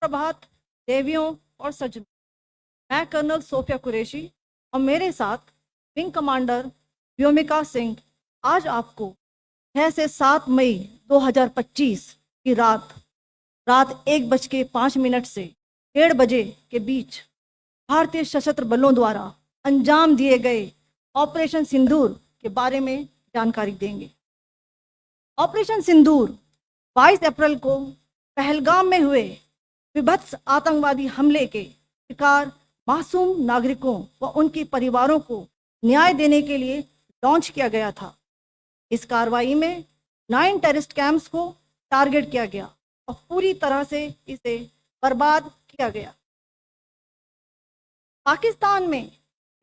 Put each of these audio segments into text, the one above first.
प्रभात देवियों और सज्जनों, मैं कर्नल सोफिया कुरैशी और मेरे साथ विंग कमांडर व्योमिका सिंह आज आपको 6 से 7 मई 2025 की रात 1:05 से 1:30 बजे के बीच भारतीय सशस्त्र बलों द्वारा अंजाम दिए गए ऑपरेशन सिंदूर के बारे में जानकारी देंगे। ऑपरेशन सिंदूर 22 अप्रैल को पहलगाम में हुए विभत्स आतंकवादी हमले के शिकार मासूम नागरिकों व उनके परिवारों को न्याय देने के लिए लॉन्च किया गया था। इस कार्रवाई में 9 टेररिस्ट कैंप्स को टारगेट किया गया और पूरी तरह से इसे बर्बाद किया गया। पाकिस्तान में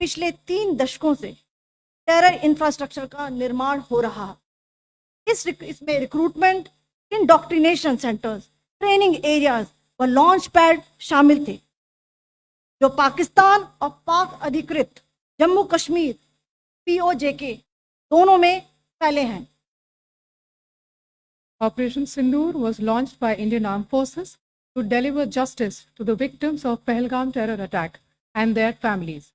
पिछले 3 दशकों से टेरर इंफ्रास्ट्रक्चर का निर्माण हो रहा है। इसमें recruitment, indoctrination centres, training areas व लॉन्च पैड शामिल थे, जो पाकिस्तान और पाक अधिकृत जम्मू कश्मीर POJK दोनों में फैले हैं। Operation Sindoor was launched by Indian Armed Forces to deliver justice to the victims of Pahalgam terror attack and their families.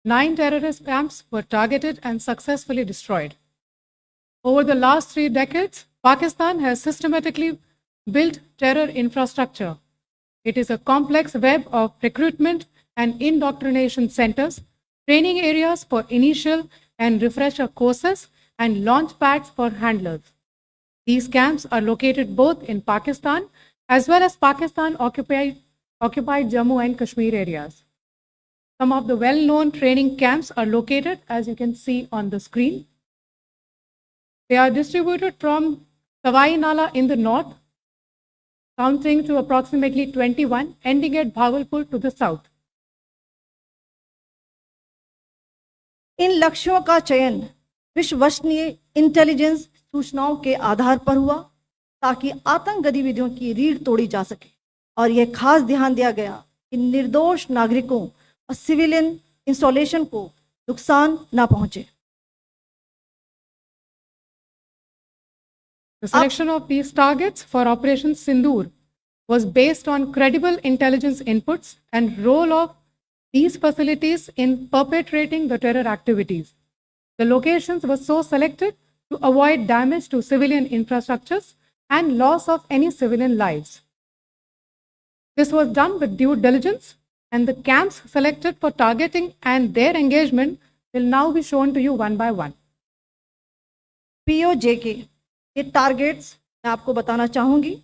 9 terrorist camps were targeted and successfully destroyed. Over the last 3 decades, Pakistan has systematically built terror infrastructure. It is a complex web of recruitment and indoctrination centers, training areas for initial and refresher courses, and launch pads for handlers. These camps are located both in Pakistan as well as Pakistan occupied Jammu and Kashmir areas. Some of the well-known training camps are located, as you can see on the screen. They are distributed from Sawai Nala in the north, counting to approximately 21, ending at Bhagalpur to the south. इन लक्ष्यों का चयन विश्वसनीय intelligence सूचनाओं के आधार पर हुआ ताकि आतंक गतिविधियों की रीढ़ तोड़ी जा सके, और यह खास ध्यान दिया गया कि निर्दोष नागरिकों और सिविलियन इंस्टॉलेशन को नुकसान न पहुंचे। The selection of these targets for Operation Sindoor was based on credible intelligence inputs and role of these facilities in perpetrating the terror activities. The locations were so selected to avoid damage to civilian infrastructures and loss of any civilian lives. This was done with due diligence, and the camps selected for targeting and their engagement will now be shown to you one by one. POJK के targets मैं आपको बताना चाहूंगी।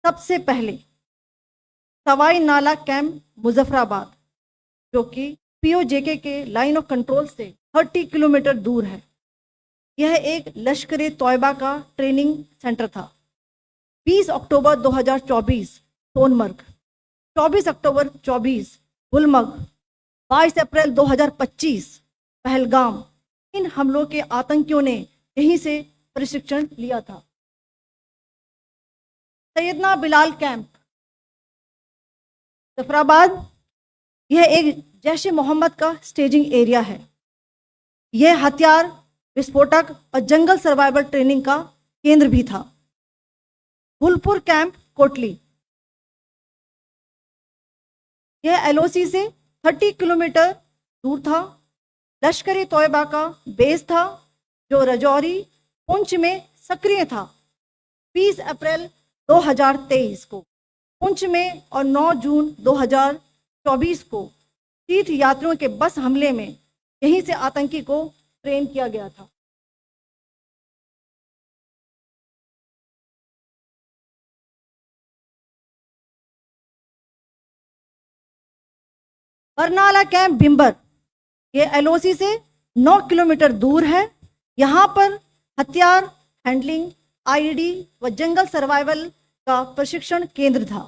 सबसे पहले सवाई नाला camp Muzaffarabad, जो कि POJK के लाइन ऑफ कंट्रोल से 30 किलोमीटर दूर है। यह एक लश्कर तोयबा का ट्रेनिंग सेंटर था। 20 अक्टूबर 2024 सोनमर्ग, 24 अक्टूबर 24 गुलमर्ग, 22 अप्रैल 2025 पहलगाम, इन हमलों के आतंकियों ने यहीं से प्रशिक्षण लिया था। सैयदना बिलाल कैंप जफराबाद, यह एक जैश-ए मोहम्मद का स्टेजिंग एरिया है। यह हथियार, विस्फोटक और जंगल सर्वाइवल ट्रेनिंग का केंद्र भी था। गुलपुर कैंप कोटली, यह LOC से 30 किलोमीटर दूर था। लश्कर तोयबा का बेस था, जो रजौरी पुंछ में सक्रिय था। 20 अप्रैल 2023 को पुंछ में और 9 जून 2024 को तीर्थ यात्रियों के बस हमले में यहीं से आतंकी को ट्रेन किया गया था। बरनाला कैंप भिम्बर, ये LOC से 9 किलोमीटर दूर है। यहाँ पर हथियार, हैंडलिंग, IED व जंगल सर्वाइवल का प्रशिक्षण केंद्र था।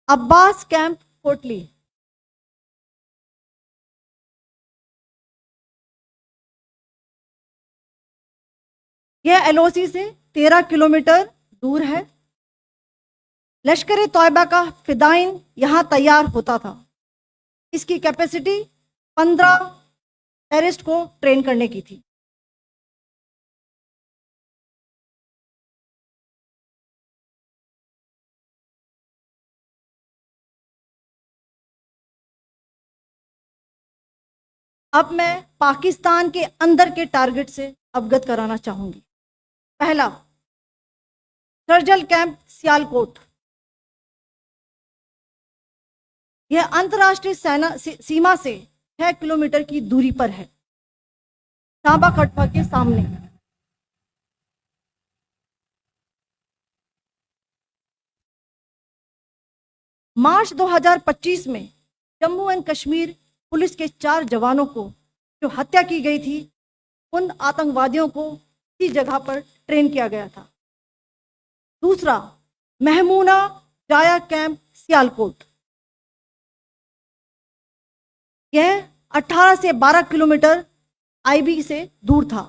अब्बास कैंप कोटली, यह LOC से 13 किलोमीटर दूर है। लश्कर तोयबा का फिदाइन यहाँ तैयार होता था। इसकी कैपेसिटी 15 टेररिस्ट को ट्रेन करने की थी। अब मैं पाकिस्तान के अंदर के टारगेट से अवगत कराना चाहूंगी। पहला, सर्जिकल कैंप सियालकोट। यह अंतर्राष्ट्रीय सीमा से 6 किलोमीटर की दूरी पर है, सांबा कटवा के सामने। मार्च 2025 में जम्मू एंड कश्मीर पुलिस के 4 जवानों को जो हत्या की गई थी, उन आतंकवादियों को इसी जगह पर ट्रेन किया गया था। दूसरा, महमूना जाया कैंप सियालकोट। यह 18 से 12 किलोमीटर आईबी से दूर था।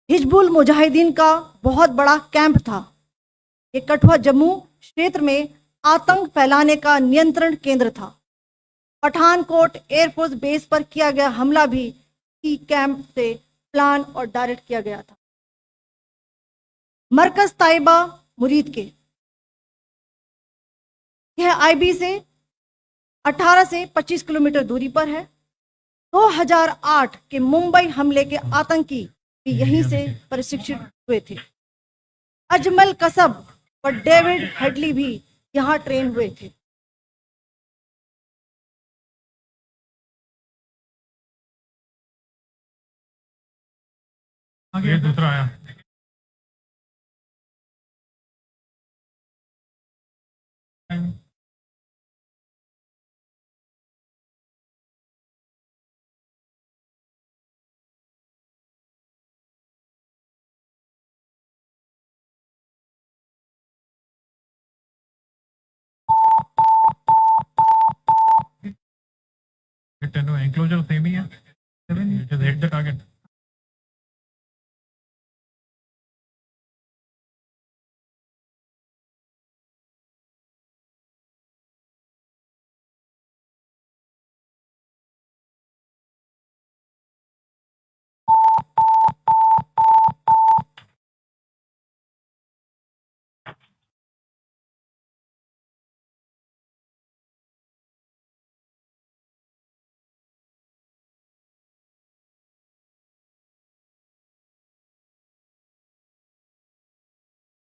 हिजबुल मुजाहिदीन का बहुत बड़ा कैंप था। ये कठुआ जम्मू क्षेत्र में आतंक फैलाने का नियंत्रण केंद्र था। पठानकोट एयरफोर्स बेस पर किया गया हमला भी इसी कैंप से प्लान और डायरेक्ट किया गया था। मरकज ताइबा मुरीद के, यह आईबी से 18 से 25 किलोमीटर दूरी पर है। 2008 के मुंबई हमले के आतंकी भी यहीं से प्रशिक्षित हुए थे। अजमल कसब और डेविड हेडली भी यहां ट्रेन हुए थे। आगे दूसरा आया। Enclosure same ही है। Just hit the target.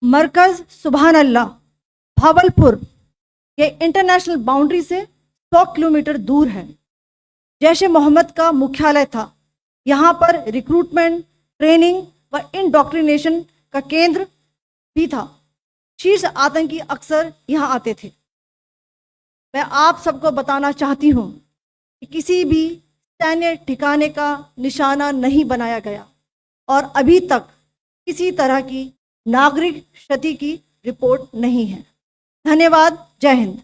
मरकज सुभान अल्लाह भावलपुर, ये इंटरनेशनल बाउंड्री से 100 किलोमीटर दूर है। जैश ए मोहम्मद का मुख्यालय था। यहाँ पर रिक्रूटमेंट, ट्रेनिंग व इंडोक्ट्रिनेशन का केंद्र भी था। शीर्ष आतंकी अक्सर यहाँ आते थे। मैं आप सबको बताना चाहती हूँ कि किसी भी सैन्य ठिकाने का निशाना नहीं बनाया गया और अभी तक किसी तरह की नागरिक क्षति की रिपोर्ट नहीं है। धन्यवाद। जय हिंद।